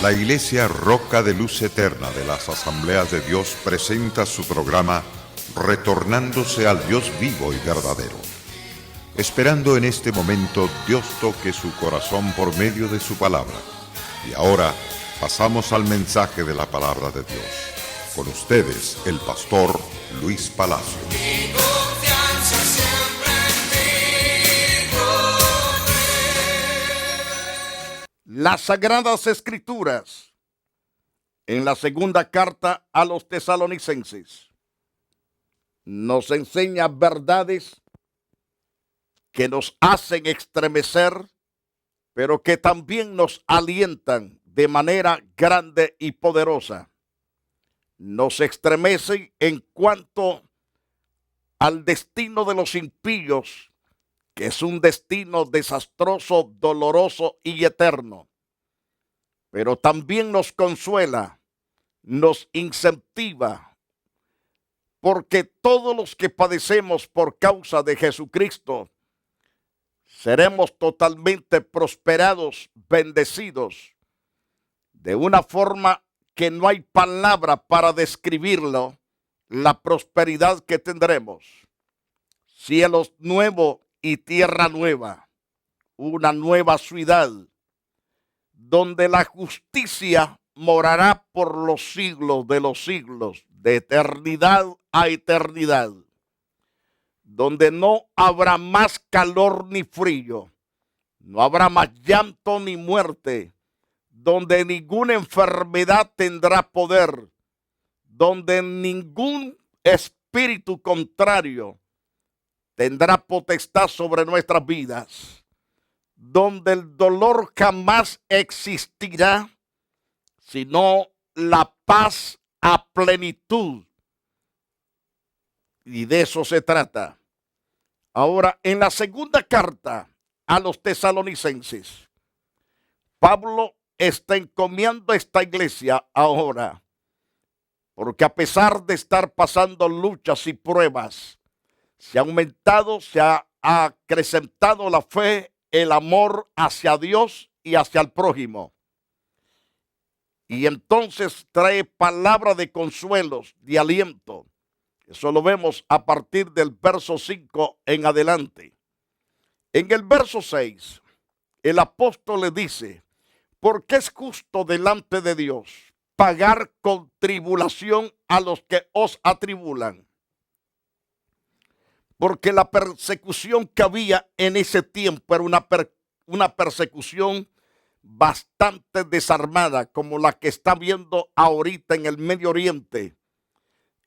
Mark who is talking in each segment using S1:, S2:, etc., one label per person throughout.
S1: La Iglesia Roca de Luz Eterna de las Asambleas de Dios presenta su programa Retornándose al Dios vivo y verdadero. Esperando en este momento Dios toque su corazón por medio de su palabra. Y ahora pasamos al mensaje de la palabra de Dios. Con ustedes, el pastor Luis Palacio.
S2: Mi confianza siempre en ti,
S3: Las Sagradas Escrituras, en la segunda carta a los Tesalonicenses, nos enseña verdades que nos hacen estremecer, pero que también nos alientan de manera grande y poderosa. Nos estremecen en cuanto al destino de los impíos, que es un destino desastroso, doloroso y eterno. Pero también nos consuela, nos incentiva, porque todos los que padecemos por causa de Jesucristo, seremos totalmente prosperados, bendecidos, de una forma que no hay palabra para describirlo, la prosperidad que tendremos. Cielos nuevos y tierra nueva, una nueva ciudad, donde la justicia morará por los siglos de los siglos, de eternidad a eternidad, donde no habrá más calor ni frío, no habrá más llanto ni muerte, donde ninguna enfermedad tendrá poder, donde ningún espíritu contrario tendrá potestad sobre nuestras vidas, donde el dolor jamás existirá, sino la paz a plenitud. Y de eso se trata. Ahora, en la segunda carta a los Tesalonicenses, Pablo está encomiando a esta iglesia ahora, porque a pesar de estar pasando luchas y pruebas, se ha aumentado, se ha acrecentado la fe, el amor hacia Dios y hacia el prójimo. Y entonces trae palabra de consuelos, de aliento. Eso lo vemos a partir del verso 5 en adelante. En el verso 6, el apóstol le dice: porque es justo delante de Dios pagar con tribulación a los que os atribulan. Porque la persecución que había en ese tiempo era una persecución bastante desarmada, como la que está viendo ahorita en el Medio Oriente,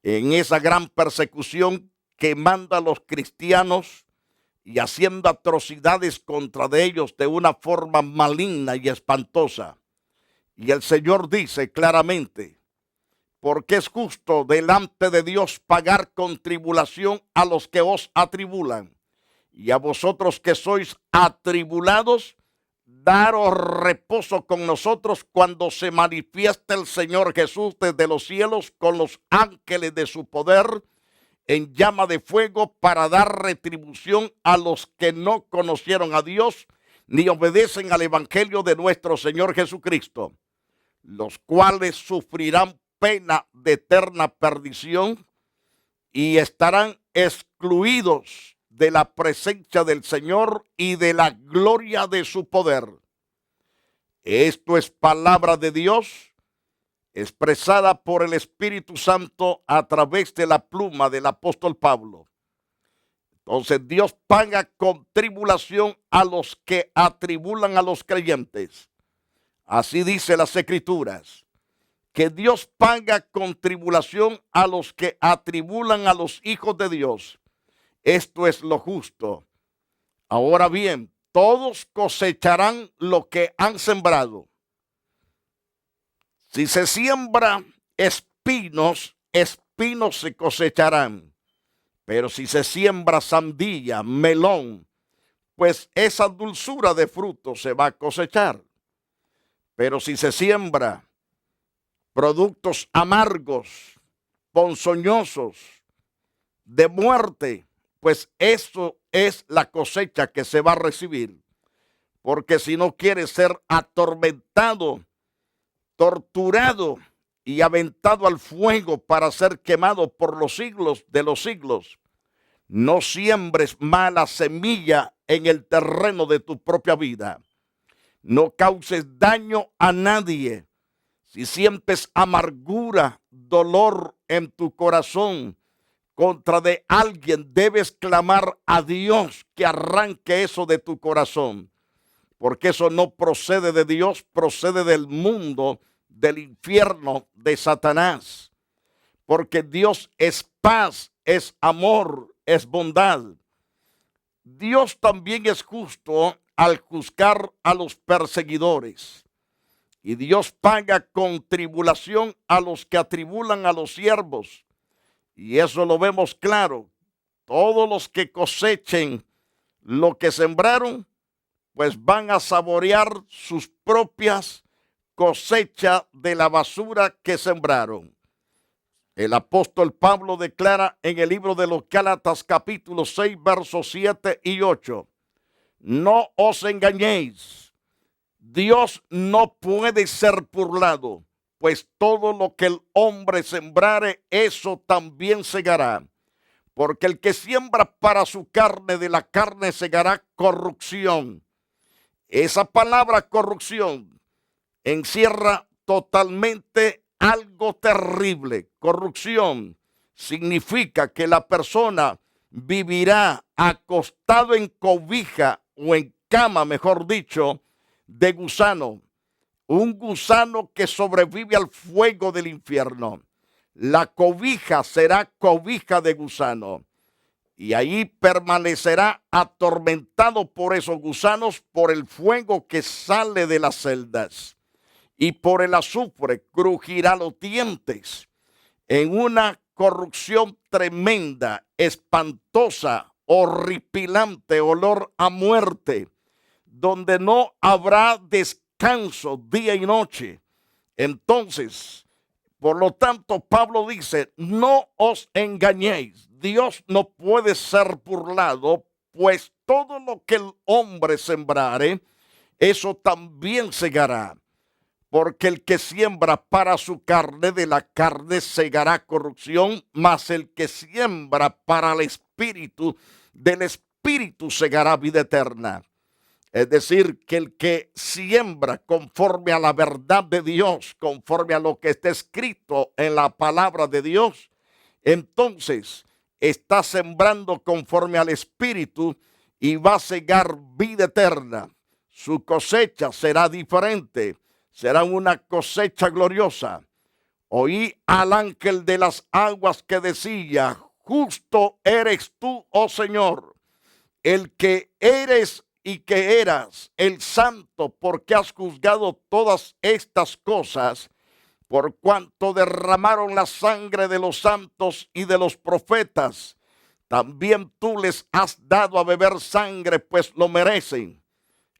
S3: en esa gran persecución que manda a los cristianos y haciendo atrocidades contra de ellos de una forma maligna y espantosa. Y el Señor dice claramente: porque es justo delante de Dios pagar con tribulación a los que os atribulan, y a vosotros que sois atribulados, daros reposo con nosotros cuando se manifieste el Señor Jesús desde los cielos con los ángeles de su poder en llama de fuego, para dar retribución a los que no conocieron a Dios ni obedecen al evangelio de nuestro Señor Jesucristo, los cuales sufrirán pena de eterna perdición y estarán excluidos de la presencia del Señor y de la gloria de su poder. Esto es palabra de Dios expresada por el Espíritu Santo a través de la pluma del apóstol Pablo. Entonces Dios paga con tribulación a los que atribulan a los creyentes. Así dice las Escrituras, que Dios paga con tribulación a los que atribulan a los hijos de Dios. Esto es lo justo. Ahora bien, todos cosecharán lo que han sembrado. Si se siembra espinos, espinos se cosecharán. Pero si se siembra sandía, melón, pues esa dulzura de fruto se va a cosechar. Pero si se siembra productos amargos, ponzoñosos, de muerte, pues eso es la cosecha que se va a recibir. Porque si no quieres ser atormentado torturado y aventado al fuego para ser quemado por los siglos de los siglos. No siembres mala semilla en el terreno de tu propia vida. No causes daño a nadie. Si sientes amargura, dolor en tu corazón contra de alguien, debes clamar a Dios que arranque eso de tu corazón. Porque eso no procede de Dios, procede del mundo, del infierno, de Satanás. Porque Dios es paz, es amor, es bondad. Dios también es justo al juzgar a los perseguidores. Y Dios paga con tribulación a los que atribulan a los siervos. Y eso lo vemos claro. Todos los que cosechen lo que sembraron, pues van a saborear sus propias cosechas de la basura que sembraron. El apóstol Pablo declara en el libro de los Gálatas capítulo 6, versos 7 y 8. No os engañéis. Dios no puede ser burlado, pues todo lo que el hombre sembrare, eso también segará. Porque el que siembra para su carne, de la carne segará corrupción. Esa palabra corrupción encierra totalmente algo terrible. Corrupción significa que la persona vivirá acostado en cobija o en cama, mejor dicho, de gusano. Un gusano que sobrevive al fuego del infierno. La cobija será cobija de gusano. Y ahí permanecerá atormentado por esos gusanos, por el fuego que sale de las celdas. Y por el azufre crujirá los dientes. En una corrupción tremenda, espantosa, horripilante, olor a muerte, donde no habrá descanso día y noche. Entonces, por lo tanto, Pablo dice, no os engañéis. Dios no puede ser burlado, pues todo lo que el hombre sembrare, eso también segará. Porque el que siembra para su carne, de la carne segará corrupción, mas el que siembra para el espíritu, del espíritu segará vida eterna. Es decir, que el que siembra conforme a la verdad de Dios, conforme a lo que está escrito en la palabra de Dios, entonces está sembrando conforme al espíritu y va a segar vida eterna. Su cosecha será diferente, será una cosecha gloriosa. Oí al ángel de las aguas que decía, justo eres tú, oh Señor, el que eres y que eras el santo, porque has juzgado todas estas cosas, por cuanto derramaron la sangre de los santos y de los profetas. También tú les has dado a beber sangre, pues lo merecen.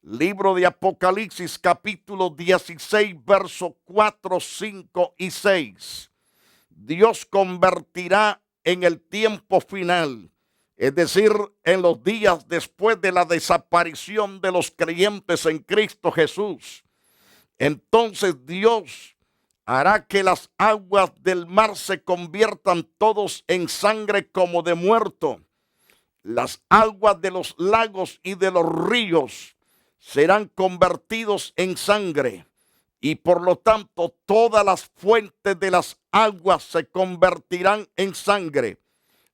S3: Libro de Apocalipsis capítulo 16, versos 4, 5 y 6. Dios convertirá en el tiempo final, es decir, en los días después de la desaparición de los creyentes en Cristo Jesús. Entonces Dios hará que las aguas del mar se conviertan todos en sangre como de muerto. Las aguas de los lagos y de los ríos serán convertidos en sangre. Y por lo tanto todas las fuentes de las aguas se convertirán en sangre.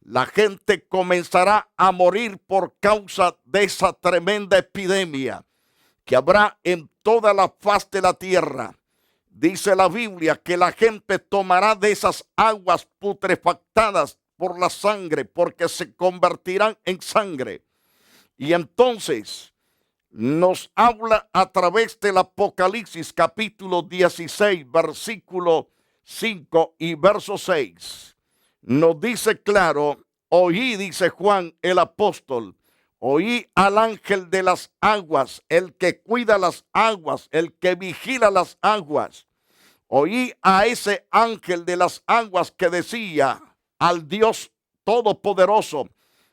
S3: La gente comenzará a morir por causa de esa tremenda epidemia que habrá en toda la faz de la tierra. Dice la Biblia que la gente tomará de esas aguas putrefactadas por la sangre, porque se convertirán en sangre. Y entonces nos habla a través del Apocalipsis capítulo 16, versículo 5 y verso 6. Nos dice claro, oí, dice Juan el apóstol, oí al ángel de las aguas, el que cuida las aguas, el que vigila las aguas. Oí a ese ángel de las aguas que decía al Dios Todopoderoso,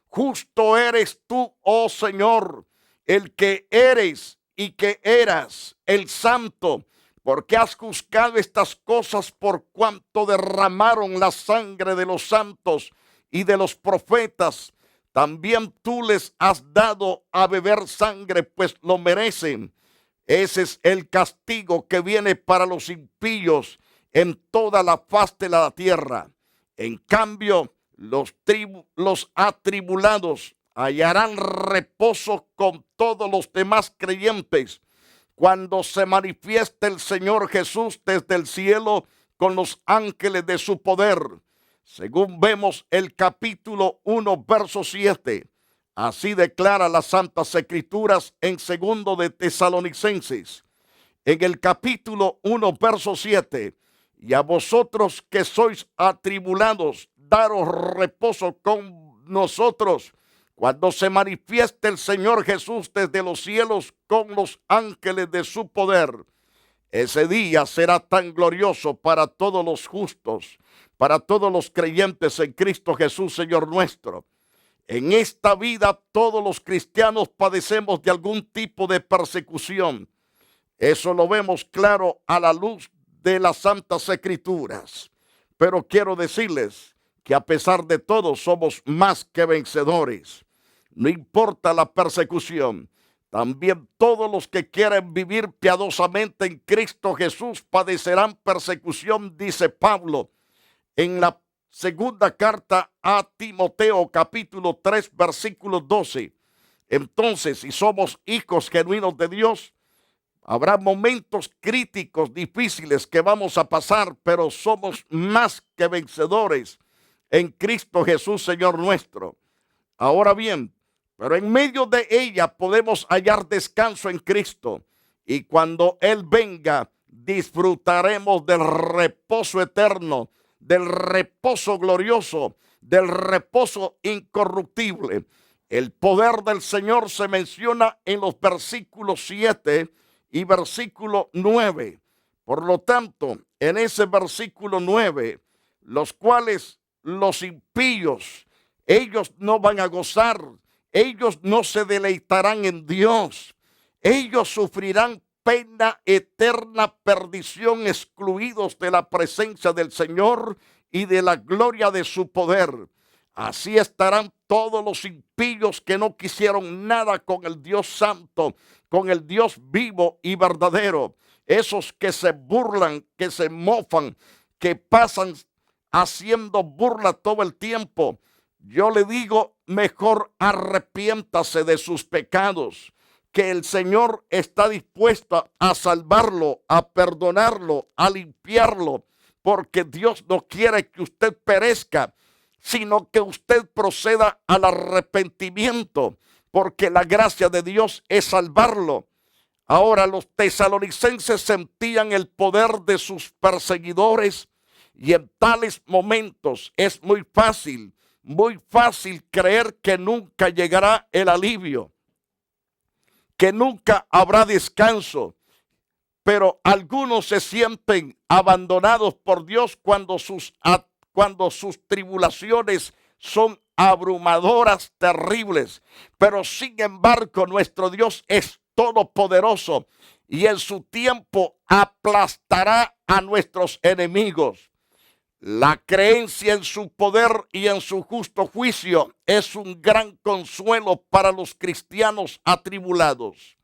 S3: justo eres tú, oh Señor, el que eres y que eras el santo, porque has juzgado estas cosas por cuanto derramaron la sangre de los santos y de los profetas. También tú les has dado a beber sangre, pues lo merecen. Ese es el castigo que viene para los impíos en toda la faz de la tierra. En cambio, los atribulados hallarán reposo con todos los demás creyentes cuando se manifieste el Señor Jesús desde el cielo con los ángeles de su poder. Según vemos el capítulo 1, verso 7. Así declara las Santas Escrituras en 2 de Tesalonicenses. En el capítulo 1, verso 7. Y a vosotros que sois atribulados, daros reposo con nosotros cuando se manifieste el Señor Jesús desde los cielos con los ángeles de su poder. Ese día será tan glorioso para todos los justos, para todos los creyentes en Cristo Jesús, Señor nuestro. En esta vida todos los cristianos padecemos de algún tipo de persecución. Eso lo vemos claro a la luz de las Santas Escrituras. Pero quiero decirles que a pesar de todo somos más que vencedores. No importa la persecución, también todos los que quieren vivir piadosamente en Cristo Jesús padecerán persecución, dice Pablo en la segunda carta a Timoteo, capítulo 3, versículo 12. Entonces, si somos hijos genuinos de Dios, habrá momentos críticos, difíciles que vamos a pasar, pero somos más que vencedores en Cristo Jesús, Señor nuestro. Ahora bien, pero en medio de ella podemos hallar descanso en Cristo. Y cuando Él venga, disfrutaremos del reposo eterno, del reposo glorioso, del reposo incorruptible. El poder del Señor se menciona en los versículos 7 y versículo 9. Por lo tanto, en ese versículo 9, los cuales los impíos, ellos no van a gozar, ellos no se deleitarán en Dios, ellos sufrirán pena eterna, perdición, excluidos de la presencia del Señor y de la gloria de su poder. Así estarán todos los impíos que no quisieron nada con el Dios santo, con el Dios vivo y verdadero. Esos que se burlan, que se mofan, que pasan haciendo burla todo el tiempo. Yo le digo, mejor arrepiéntase de sus pecados, que el Señor está dispuesto a salvarlo, a perdonarlo, a limpiarlo, porque Dios no quiere que usted perezca, sino que usted proceda al arrepentimiento, porque la gracia de Dios es salvarlo. Ahora los tesalonicenses sentían el poder de sus perseguidores y en tales momentos es muy fácil creer que nunca llegará el alivio, que nunca habrá descanso. Pero algunos se sienten abandonados por Dios cuando sus tribulaciones son abrumadoras, terribles. Pero sin embargo, nuestro Dios es todopoderoso y en su tiempo aplastará a nuestros enemigos. La creencia en su poder y en su justo juicio es un gran consuelo para los cristianos atribulados.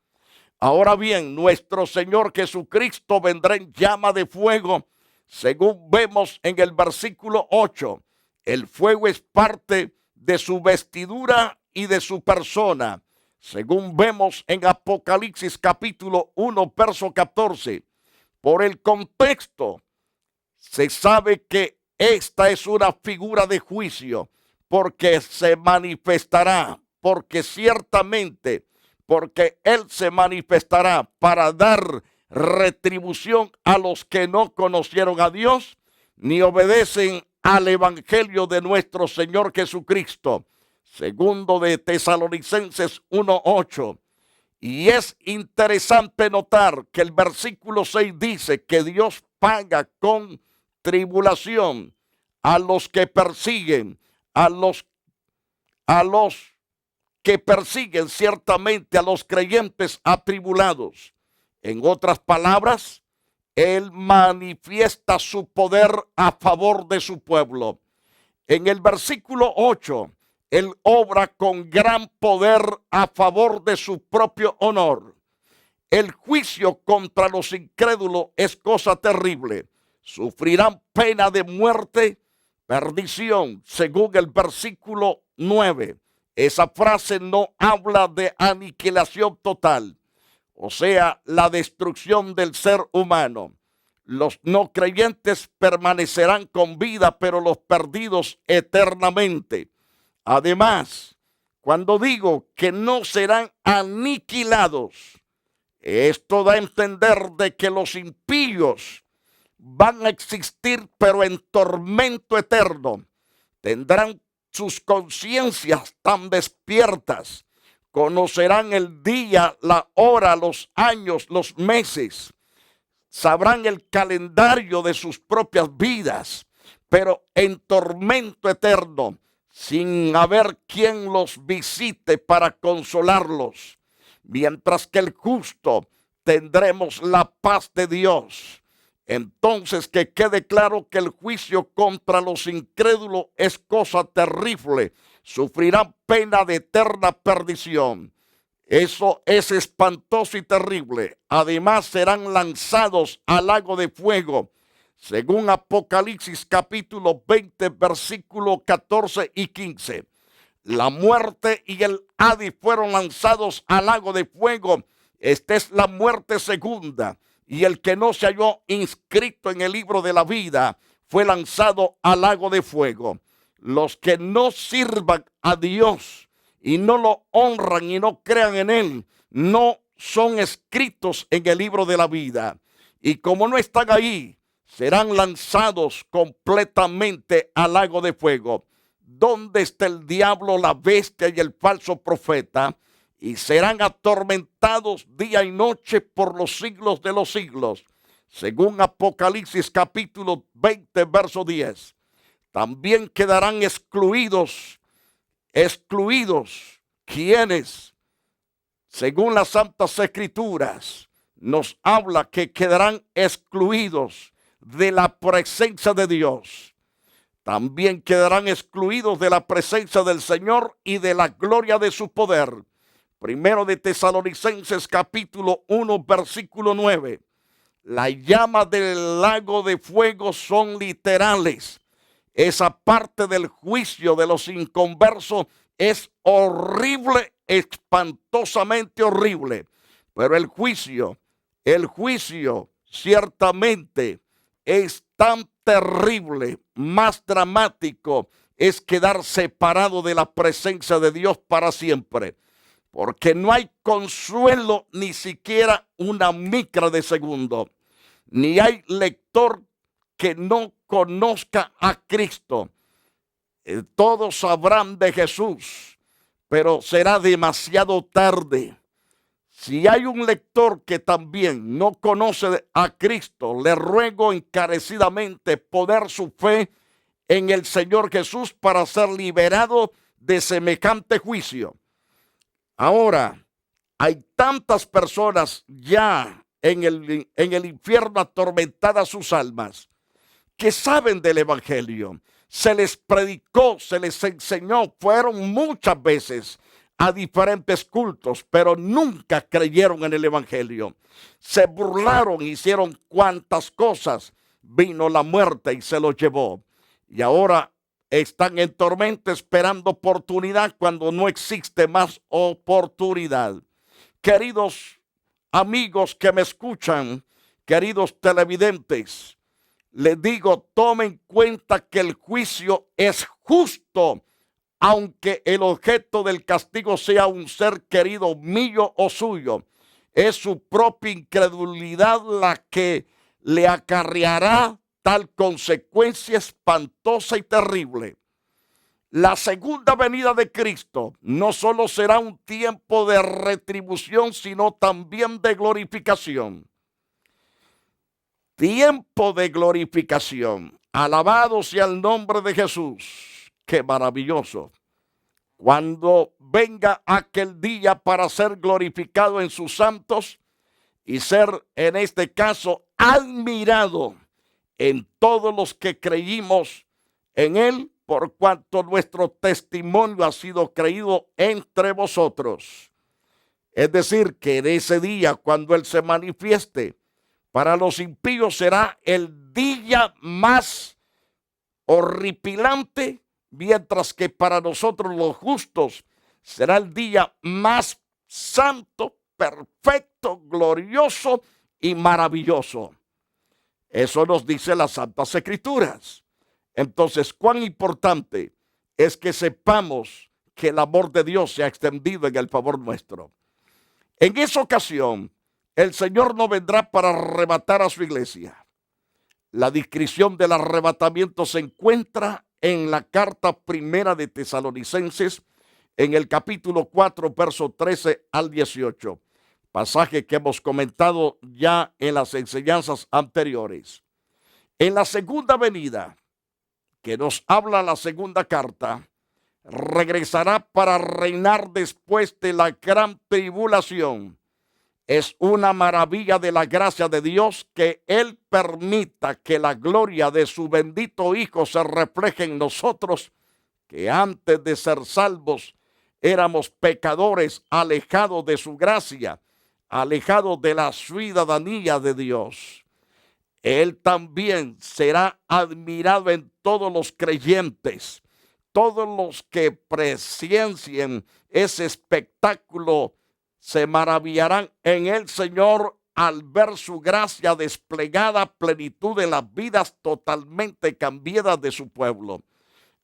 S3: Ahora bien, nuestro Señor Jesucristo vendrá en llama de fuego, según vemos en el versículo 8. El fuego es parte de su vestidura y de su persona, según vemos en Apocalipsis capítulo 1, verso 14. Por el contexto, se sabe que esta es una figura de juicio, porque se manifestará, porque ciertamente, porque Él se manifestará para dar retribución a los que no conocieron a Dios, ni obedecen al evangelio de nuestro Señor Jesucristo. Segundo de Tesalonicenses 1:8. Y es interesante notar que el versículo 6 dice que Dios paga con tribulación a los que persiguen, a los que persiguen ciertamente a los creyentes atribulados. En otras palabras, Él manifiesta su poder a favor de su pueblo. En el versículo 8, Él obra con gran poder a favor de su propio honor. El juicio contra los incrédulos es cosa terrible. Sufrirán pena de muerte, perdición, según el versículo 9. Esa frase no habla de aniquilación total, o sea, la destrucción del ser humano. Los no creyentes permanecerán con vida, pero los perdidos eternamente. Además, cuando digo que no serán aniquilados, esto da a entender de que los impíos van a existir, pero en tormento eterno. Tendrán sus conciencias tan despiertas, conocerán el día, la hora, los años, los meses, sabrán el calendario de sus propias vidas, pero en tormento eterno, sin haber quien los visite para consolarlos. Mientras que el justo tendremos la paz de Dios. Entonces, que quede claro que el juicio contra los incrédulos es cosa terrible. Sufrirán pena de eterna perdición. Eso es espantoso y terrible. Además, serán lanzados al lago de fuego. Según Apocalipsis capítulo 20, versículos 14 y 15. La muerte y el Hades fueron lanzados al lago de fuego. Esta es la muerte segunda. Y el que no se halló inscrito en el libro de la vida fue lanzado al lago de fuego. Los que no sirvan a Dios y no lo honran y no crean en Él, no son escritos en el libro de la vida. Y como no están ahí, serán lanzados completamente al lago de fuego, donde está el diablo, la bestia y el falso profeta, y serán atormentados día y noche por los siglos de los siglos, según Apocalipsis capítulo 20, verso 10. También quedarán excluidos, quienes, según las Santas Escrituras, nos habla que quedarán excluidos de la presencia de Dios. También quedarán excluidos de la presencia del Señor y de la gloria de su poder. Primero de Tesalonicenses capítulo 1, versículo 9. Las llamas del lago de fuego son literales. Esa parte del juicio de los inconversos es horrible, espantosamente horrible. Pero el juicio ciertamente es tan terrible, más dramático, es quedar separado de la presencia de Dios para siempre. Porque no hay consuelo ni siquiera una micra de segundo. Ni hay lector que no conozca a Cristo. Todos sabrán de Jesús, pero será demasiado tarde. Si hay un lector que también no conoce a Cristo, le ruego encarecidamente poner su fe en el Señor Jesús para ser liberado de semejante juicio. Ahora, hay tantas personas ya en el infierno atormentadas sus almas, que saben del Evangelio. Se les predicó, se les enseñó, fueron muchas veces a diferentes cultos, pero nunca creyeron en el Evangelio. Se burlaron, hicieron cuantas cosas. Vino la muerte y se los llevó. Y ahora están en tormento esperando oportunidad cuando no existe más oportunidad. Queridos amigos que me escuchan, queridos televidentes, les digo, tomen en cuenta que el juicio es justo, aunque el objeto del castigo sea un ser querido mío o suyo. Es su propia incredulidad la que le acarreará tal consecuencia espantosa y terrible. La segunda venida de Cristo no solo será un tiempo de retribución, sino también de glorificación. Tiempo de glorificación. Alabado sea el nombre de Jesús. Qué maravilloso. Cuando venga aquel día para ser glorificado en sus santos y ser, en este caso, admirado en todos los que creímos en él, por cuanto nuestro testimonio ha sido creído entre vosotros. Es decir, que en ese día, cuando él se manifieste, para los impíos será el día más horripilante, mientras que para nosotros los justos será el día más santo, perfecto, glorioso y maravilloso. Eso nos dice las Santas Escrituras. Entonces, cuán importante es que sepamos que el amor de Dios se ha extendido en el favor nuestro. En esa ocasión, el Señor no vendrá para arrebatar a su iglesia. La descripción del arrebatamiento se encuentra en la carta primera de Tesalonicenses, en el capítulo 4, verso 13 al 18. Pasaje que hemos comentado ya en las enseñanzas anteriores. En la segunda venida, que nos habla la segunda carta, regresará para reinar después de la gran tribulación. Es una maravilla de la gracia de Dios que Él permita que la gloria de su bendito Hijo se refleje en nosotros, que antes de ser salvos éramos pecadores, alejados de su gracia, alejados de la ciudadanía de Dios. Él también será admirado en todos los creyentes, todos los que presencien ese espectáculo se maravillarán en el Señor al ver su gracia desplegada a plenitud en las vidas totalmente cambiadas de su pueblo.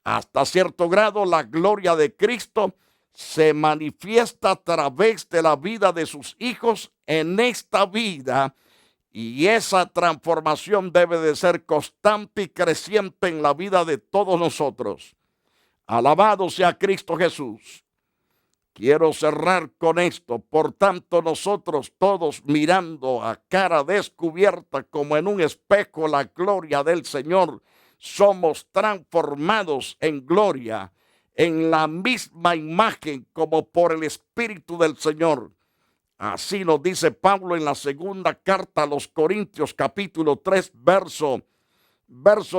S3: Hasta cierto grado, la gloria de Cristo se manifiesta a través de la vida de sus hijos en esta vida, y esa transformación debe de ser constante y creciente en la vida de todos nosotros. Alabado sea Cristo Jesús. Quiero cerrar con esto. Por tanto, nosotros todos, mirando a cara descubierta como en un espejo la gloria del Señor, somos transformados en gloria, en la misma imagen como por el Espíritu del Señor. Así nos dice Pablo en la segunda carta a los Corintios, capítulo 3, verso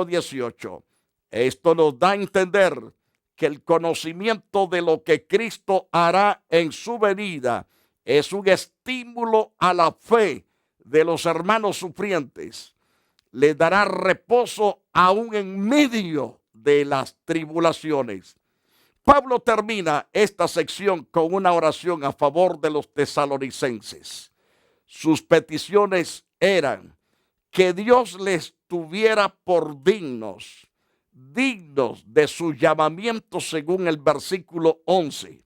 S3: 18. Esto nos da a entender que el conocimiento de lo que Cristo hará en su venida es un estímulo a la fe de los hermanos sufrientes. Le dará reposo aún en medio de las tribulaciones. Pablo termina esta sección con una oración a favor de los tesalonicenses. Sus peticiones eran que Dios les tuviera por dignos de su llamamiento, según el versículo 11.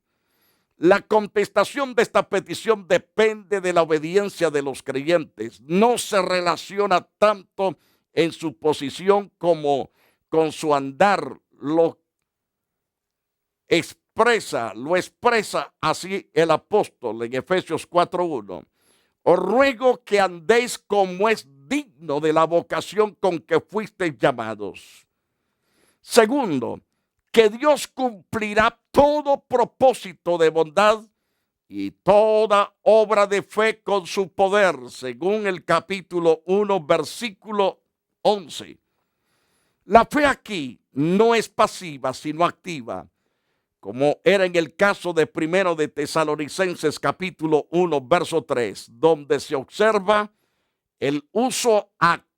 S3: La contestación de esta petición depende de la obediencia de los creyentes. No se relaciona tanto en su posición como con su andar. Lo expresa así el apóstol en Efesios 4:1. Os ruego que andéis como es digno de la vocación con que fuisteis llamados. Segundo, que Dios cumplirá todo propósito de bondad y toda obra de fe con su poder, según el capítulo 1, versículo 11. La fe aquí no es pasiva, sino activa, como era en el caso de primero de Tesalonicenses, capítulo 1, verso 3, donde se observa el uso activo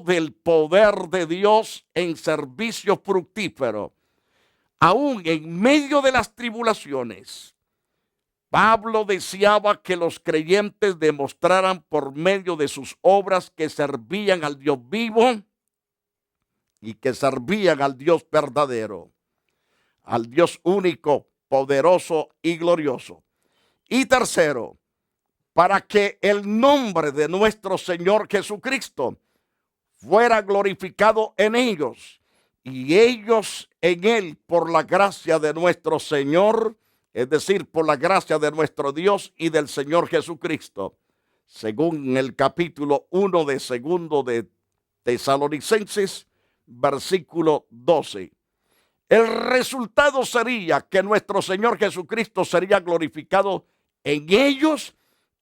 S3: del poder de Dios en servicio fructífero. Aún en medio de las tribulaciones, Pablo deseaba que los creyentes demostraran por medio de sus obras que servían al Dios vivo y que servían al Dios verdadero, al Dios único, poderoso y glorioso. Y tercero, para que el nombre de nuestro Señor Jesucristo fuera glorificado en ellos y ellos en él, por la gracia de nuestro Señor, es decir, por la gracia de nuestro Dios y del Señor Jesucristo, según el capítulo 1 de segundo de Tesalonicenses, versículo 12. El resultado sería que nuestro Señor Jesucristo sería glorificado en ellos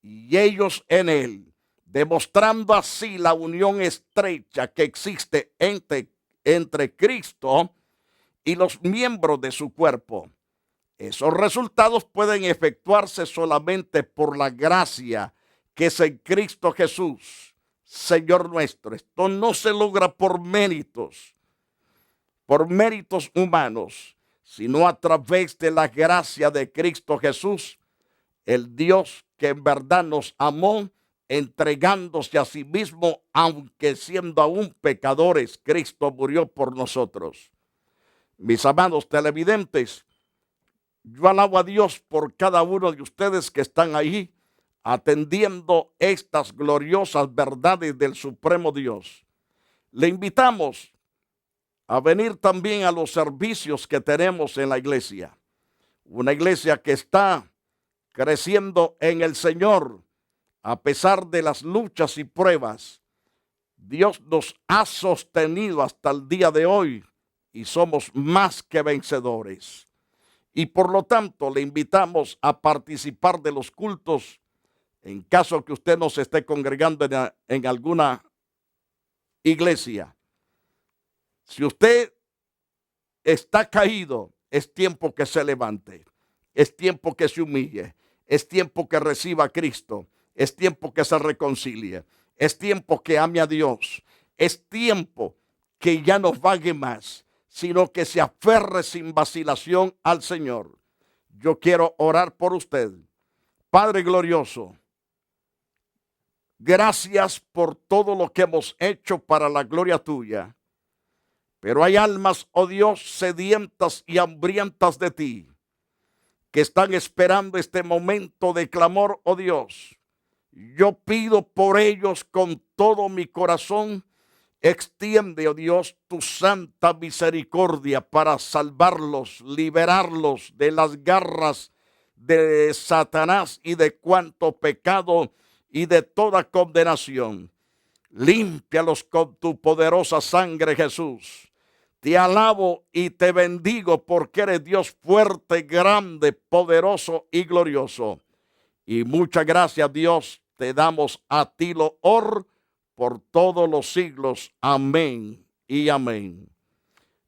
S3: y ellos en él. demostrando así la unión estrecha que existe entre Cristo y los miembros de su cuerpo. Esos resultados pueden efectuarse solamente por la gracia que es en Cristo Jesús, Señor nuestro. Esto no se logra por méritos humanos, sino a través de la gracia de Cristo Jesús, el Dios que en verdad nos amó, entregándose a sí mismo, aunque siendo aún pecadores, Cristo murió por nosotros. Mis amados televidentes, yo alabo a Dios por cada uno de ustedes que están ahí atendiendo estas gloriosas verdades del Supremo Dios. Le invitamos a venir también a los servicios que tenemos en la iglesia. Una iglesia que está creciendo en el Señor a pesar de las luchas y pruebas. Dios nos ha sostenido hasta el día de hoy y somos más que vencedores. Y por lo tanto le invitamos a participar de los cultos en caso que usted no se esté congregando en alguna iglesia. Si usted está caído, es tiempo que se levante, es tiempo que se humille, es tiempo que reciba a Cristo, es tiempo que se reconcilie, es tiempo que ame a Dios, es tiempo que ya no vague más, sino que se aferre sin vacilación al Señor. Yo quiero orar por usted. Padre glorioso, gracias por todo lo que hemos hecho para la gloria tuya. Pero hay almas, oh Dios, sedientas y hambrientas de ti, que están esperando este momento de clamor, oh Dios. Yo pido por ellos con todo mi corazón. Extiende, oh Dios, tu santa misericordia para salvarlos, liberarlos de las garras de Satanás y de cuanto pecado y de toda condenación. Límpialos con tu poderosa sangre, Jesús. Te alabo y te bendigo porque eres Dios fuerte, grande, poderoso y glorioso. Y muchas gracias, Dios, te damos a ti lo honor por todos los siglos. Amén y amén.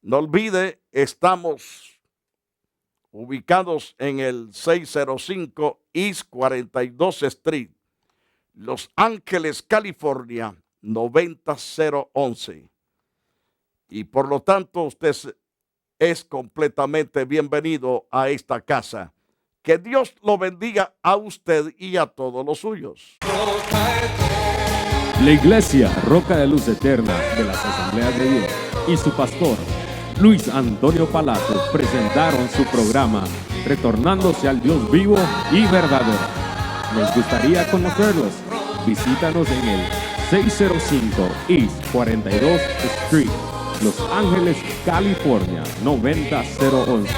S3: No olvide, estamos ubicados en el 605 East 42 Street, Los Ángeles, California, 90011. Y por lo tanto usted es completamente bienvenido a esta casa. Que Dios lo bendiga a usted y a todos los suyos.
S4: La Iglesia Roca de Luz Eterna de las Asambleas de Dios y su pastor Luis Antonio Palacio presentaron su programa Retornándose al Dios vivo y verdadero. Nos gustaría conocerlos. Visítanos en el 605 East 42 Street, Los Ángeles, California, 90011.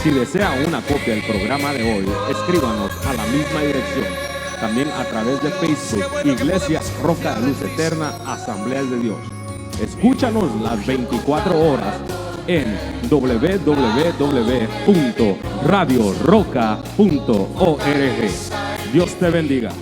S4: Si desea una copia del programa de hoy, escríbanos a la misma dirección. También a través de Facebook, Iglesia Roca de Luz Eterna, Asambleas de Dios. Escúchanos las 24 horas en www.radioroca.org. Dios te bendiga.